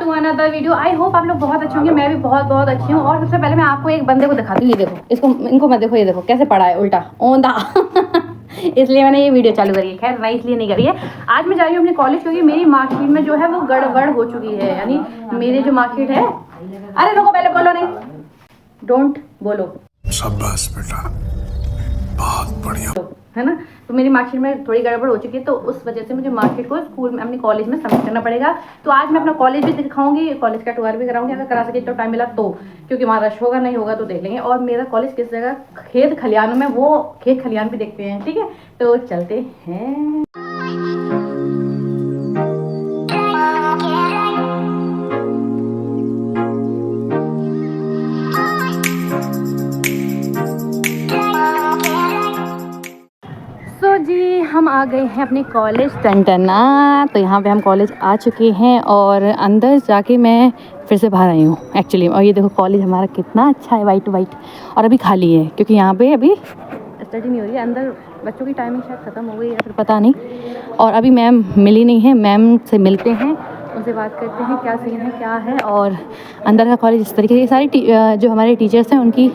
To another video. I hope आप लोग बहुत अच्छे होंगे, मैं भी बहुत बहुत अच्छी हूँ। और सबसे पहले मैं आपको एक बंदे को दिखाती हूँ, ये देखो इसको, इनको मत देखो, ये देखो कैसे पड़ा है उल्टा ओंधा इसलिए मैंने ये वीडियो चालू करी है। खैर मैं इसलिए नहीं करी है, आज मैं जा रही हूँ अपने कॉलेज क्योंकि मेरी मार्कशीट में जो है वो गड़बड़ हो चुकी है। यानी मेरी जो मार्कशीट है, अरे रुको पहले बोलो नहीं, डोंट बोलो, शाबाश बेटा बहुत बढ़िया, है ना। तो मेरी मार्कशीट में थोड़ी गड़बड़ हो चुकी है, तो उस वजह से मुझे मार्कशीट को स्कूल में अपने कॉलेज में सबमिट करना पड़ेगा। तो आज मैं अपना कॉलेज भी दिखाऊंगी, कॉलेज का टूर भी कराऊंगी अगर करा सके तो, टाइम मिला तो, क्योंकि वहाँ रश होगा नहीं होगा तो देख लेंगे। और मेरा कॉलेज किस जगह, खेत खलियानों में, वो खेत खलियान भी देखते हैं, ठीक है। तो चलते हैं। जी हम आ गए हैं अपने कॉलेज टनटना। तो यहाँ पे हम कॉलेज आ चुके हैं और अंदर जाके मैं फिर से बाहर आई हूँ एक्चुअली। और ये देखो कॉलेज हमारा कितना अच्छा है, वाइट वाइट, और अभी खाली है क्योंकि यहाँ पे अभी स्टडी नहीं हो रही है। अंदर बच्चों की टाइमिंग शायद ख़त्म हो गई या फिर पता नहीं। और अभी मैम मिली नहीं है, मैम से मिलते हैं, उनसे बात करते हैं क्या सीन है क्या है। और अंदर का कॉलेज इस तरीके से, सारी जो हमारे टीचर्स हैं उनकी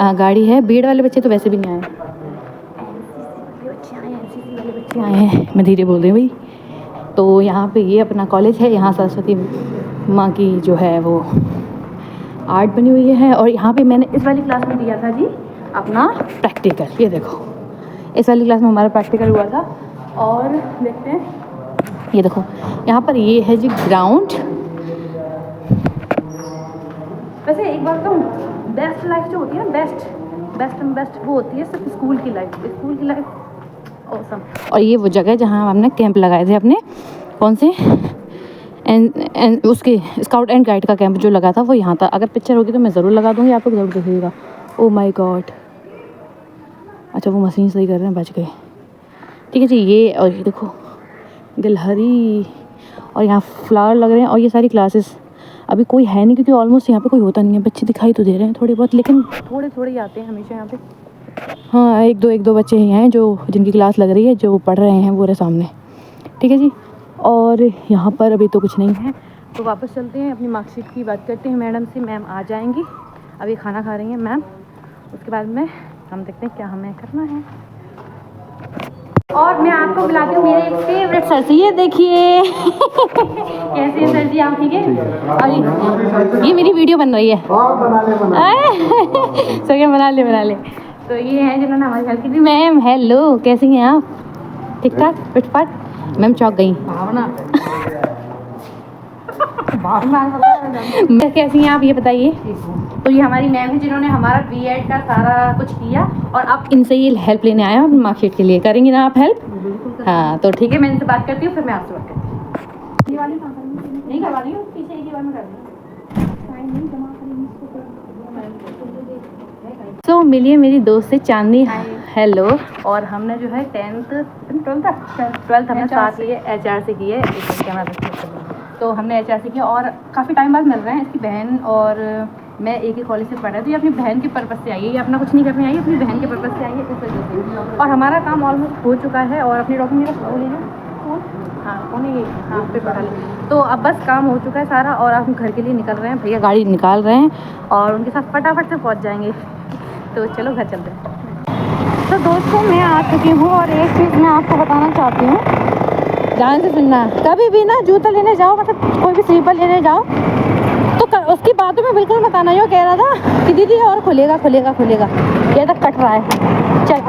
गाड़ी है। बीएड वाले बच्चे तो वैसे भी नहीं आए, आए हैं, मैं धीरे बोल रही हूँ भाई। तो यहाँ पे ये अपना कॉलेज है, यहाँ सरस्वती माँ की जो है वो आर्ट बनी हुई है। और यहाँ पे मैंने इस वाली क्लास में दिया था जी अपना प्रैक्टिकल, ये देखो इस वाली क्लास में हमारा प्रैक्टिकल हुआ था। और देखते हैं, ये देखो यहाँ पर ये है जी ग्राउंड। वैसे एक बात कहूँ, बेस्ट लाइफ जो होती है ना, बेस्ट वो होती है सिर्फ स्कूल की लाइफ awesome। और ये वो जगह है जहाँ हमने कैंप लगाए थे अपने, कौन से उसके स्काउट एंड गाइड का कैंप जो लगा था वो यहाँ था। अगर पिक्चर होगी तो मैं ज़रूर लगा दूँगी, आप लोग ज़रूर देखिएगा। ओह माय गॉड, अच्छा वो मशीन सही कर रहे हैं, बच गए, ठीक है जी। ये और ये देखो गिलहरी, और यहाँ फ्लावर लग रहे हैं। और ये सारी क्लासेस अभी कोई है नहीं क्योंकि ऑलमोस्ट यहाँ पे कोई होता नहीं है। बच्चे दिखाई तो दे रहे हैं थोड़े बहुत, लेकिन थोड़े ही आते हैं हमेशा यहाँ पे। हाँ एक दो बच्चे ही हैं जो जिनकी क्लास लग रही है, जो पढ़ रहे हैं पूरे सामने, ठीक है जी। और यहाँ पर अभी तो कुछ नहीं है, तो वापस चलते हैं, अपनी मार्कशीट की बात करते हैं मैडम से। मैम आ जाएंगी, अभी खाना खा रही हैं मैम, उसके बाद में हम देखते हैं क्या हमें करना है। और मैं आपको बुलाती हूँ मेरे एक फेवरेट सर से, ये देखिए कैसे हैं सर जी आप, ठीक है। और ये मेरी वीडियो बन रही है सर क्या बना ले। तो ये हैं जिन्होंने हमारी हेल्प की थी। मैम हेलो, कैसी हैं आप, ठीक ठाक फिटफाट। मैम चौक गई मैं कैसी हैं आप ये बताइए। तो ये हमारी मैम है जिन्होंने हमारा बीएड का सारा कुछ किया, और आप इनसे ये हेल्प लेने आए हो मार्कशीट के लिए, करेंगी ना आप हेल्प? हाँ तो ठीक है, मैं इनसे बात करती हूँ, फिर मैं आपसे बात करती हूँ। नहीं करवा रही हूँ, पीछे एक ही बार में कर दूँ। तो मिलिए मेरी दोस्त से चांदनी, हेलो। और हमने जो है 12th हमने साथ लिए एचआर से की है, तो हमने एचआर से किया और काफ़ी टाइम बाद मिल रहे हैं। इसकी बहन और मैं एक ही कॉलेज से पढ़ रही थी, अपनी बहन के पर्पज़ से आई है, ये अपना कुछ नहीं करने आई है, अपनी बहन के पर्पज़ से आई है इस वजह से। और हमारा काम ऑलमोस्ट हो चुका है, और अपने डॉक्यूमेंट मेरा हाँ कौन है ये, हाँ पे पढ़ा ली। तो अब बस काम हो चुका है सारा, और हम घर के लिए निकल रहे हैं, भैया गाड़ी निकाल रहे हैं और उनके साथ फटाफट से पहुँच जाएंगे। तो चलो घर चलते हैं। तो दोस्तों मैं आ चुकी हूँ, और एक चीज़ मैं आपको बताना चाहती हूँ, ध्यान से सुनना। कभी भी ना जूता लेने जाओ, मतलब कोई भी स्लीपर लेने जाओ, तो उसकी बातों में बिल्कुल मत आना। यो कह रहा था कि दीदी और खुलेगा, ये तक कट रहा है। चल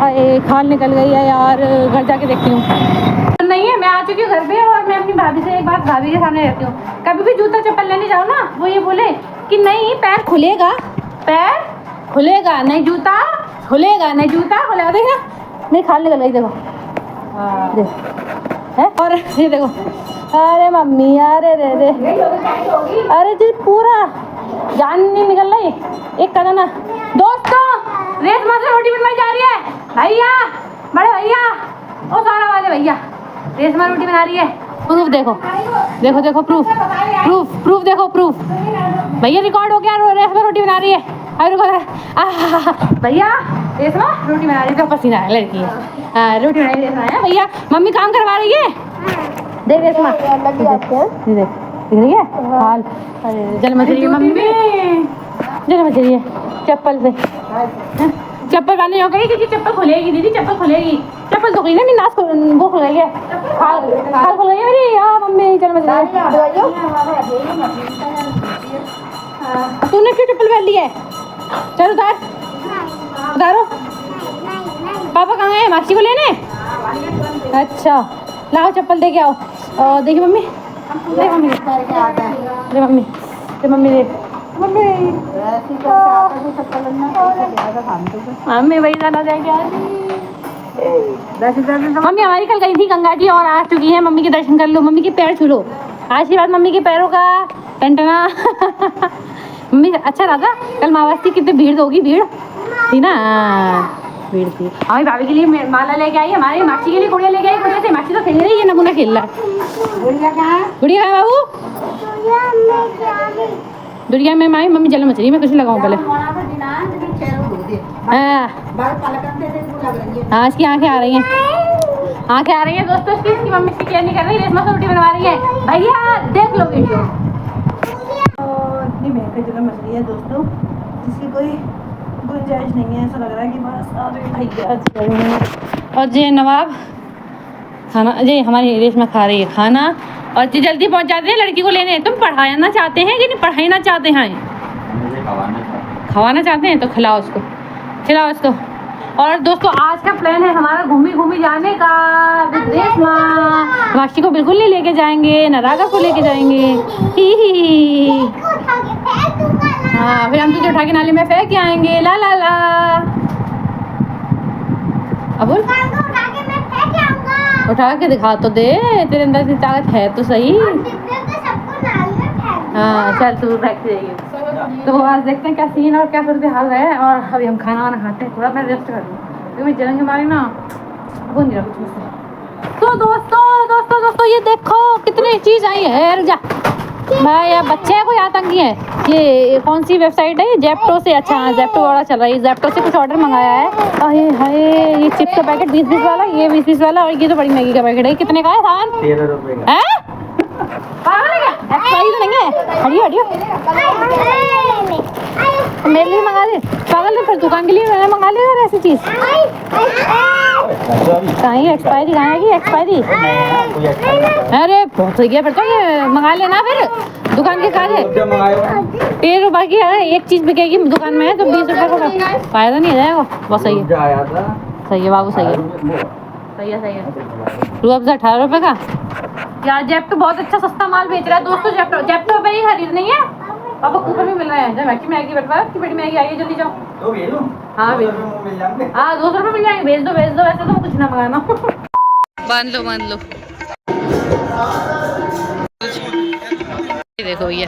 खाल निकल गई है यार, घर जाके देखती हूँ। नहीं है, मैं आ चुकी हूँ घर पे, और मैं अपनी भाभी से एक बात, भाभी के सामने रहती हूँ, कभी भी जूता चप्पल लेने जाओ ना, वो ये बोले कि नहीं पैर खुलेगा नहीं जूता खुलेगा, देखना मेरी खाल निकल गई, देखो है। और ये देखो, अरे मम्मी, अरे जी पूरा जान नहीं निकल रही, एक कदम ना। दोस्तों रेत माँ से रोटी बनवाई जा रही है, भैया बड़े भैया, ओ सारा वाले भैया, रेशमा रोटी बना रही है। प्रूफ देखो प्रूफ देखो, प्रूफ भैया रिकॉर्ड हो गया, रेशमा रोटी बना रही है। अरे भैया रेशमा रोटी बना रही है, तो पसीना है लड़की है, रोटी बना रही है भैया, मम्मी काम करवा रही है। देख रेशमा, दिख रही है हाल। जल मच रही है मम्मी, जल मच रही है चप्पल से। चप्पल वाले हो गई कि चप्पल खुलेगी दीदी, चप्पल खुलेगी, चप्पल तो गई ना, मेरी नाक वो खुल गई है, खाल खुल गई है मेरी। हाँ मम्मी जल मच रही है। तूने क्यों चप्पल पहन ली है? चल उतार, उतारो। पापा कहाँ गए? मासी को लेने? अच्छा लाओ चप्पल दे के आओ। और देखिए मम्मी, दे मम्मी, दे मम्मी, दे मम्मी, दे मम्मी, मम्मी वही जाना जाएंगे आज। मम्मी हमारी कल गई थी गंगा जी और आ चुकी है। मम्मी के दर्शन कर लो, मम्मी के पैर छू लो, आशीर्वाद मम्मी के पैरों का टंटना। मम्मी अच्छा रहा। कल मावासी कितनी भीड़ होगी, भीड़ थी ना, भीड़ थी। हमारी भाभी के लिए माला लेके आई, हमारी मासी के लिए गुड़िया लेके आई। गुड़िया से मासी तो खेल रही है, नमूना खेल रहा है। गुड़िया कहाँ है बाबू? दुनिया में माई मम्मी जल मच रही है, मैं कुछ लगाऊं पहले। हाँ इसकी आंखें आ रही हैं, आंखें आ रही हैं दोस्तों इसकी। इसकी मम्मी इसकी केयर नहीं कर रही, रेशमा से रोटी बनवा रही है। भैया देख लो वीडियो। इतनी महंगी जल मच रही है दोस्तों, जिसकी कोई गुंजाइश नहीं है। ऐसा लग रहा है कि बस भैया। और जी नवाब खाना, जी हमारी रेशमा खा रही है खाना और जी जल्दी पहुंच जाते हैं लड़की को लेने। तुम पढ़ाना चाहते हैं कि नहीं पढ़ाना चाहते हैं? खवाना चाहते हैं तो खिलाओ उसको, खिलाओ उसको। और दोस्तों आज का प्लान है हमारा घूमी घूमी जाने का रेशमा। मासी को बिल्कुल नहीं लेके जाएंगे, न रागा को लेके जाएंगे। ही हाँ फिर हम तुझे उठा के नाली में फेंक के आएंगे। ला ला ला अब उठा के दिखा तो दे, तेरे अंदर की ताकत है तो सही। हाँ चल तू बैठ जाइए। तो आज देखते हैं क्या सीन और क्या सूरत हाल है। और अभी हम खाना वाना खाते हैं, थोड़ा मैं रेस्ट कर लूँ क्योंकि मैं जलन के मारी ना वो नहीं रहा कुछ मुझसे। तो दोस्तों ये देखो कितनी चीज़ आई है। रुक जा भाई, ये बच्चे कोई आतंकी है। ये कौन सी वेबसाइट है? जेप्टो से। अच्छा हाँ जेप्टो वाला चल रहा है। जेप्टो से कुछ ऑर्डर मंगाया है। अरे हाय ये चिप्स का पैकेट 20-20 वाला, ये 20-20 वाला, और ये तो बड़ी मैगी का पैकेट है। कितने का है थान? 13 रुपये का है। एक्सपायरी तो नहीं है? हटियो हटियो, मेरे लिए मंगा ले। पागल है फिर, दुकान के लिए मैंने मंगा लिया यार ऐसी चीज़। कहीं एक्सपायरी कहाँ है? एक्सपायरी अरे बहुत हो गया फिर तो, ये मंगा लेना फिर दुकान के कार्य। 13 रुपये की है एक चीज़ बिकेगी दुकान में है तो 20 रुपये का फायदा नहीं हो जाएगा। बहुत सही है, सही है बाबू, सही है, सही है, सही है। रूह अफ़ज़ा 18 रुपये का। यार जेप्टो बहुत अच्छा सस्ता माल बेच रहा है दोस्तों। जेप्टो पे ही खरीदनी है। पापा कूपन भी मिल रहा है। जब मैगी बटवा की बड़ी मैगी आई है, जल्दी जाओ। तो भेज दो। हाँ भेज दो, हाँ 200 रुपये मिल जाएंगे। भेज दो भेज दो, ऐसे तो कुछ ना मंगाना। बांध लो बांध लो। देखो भैया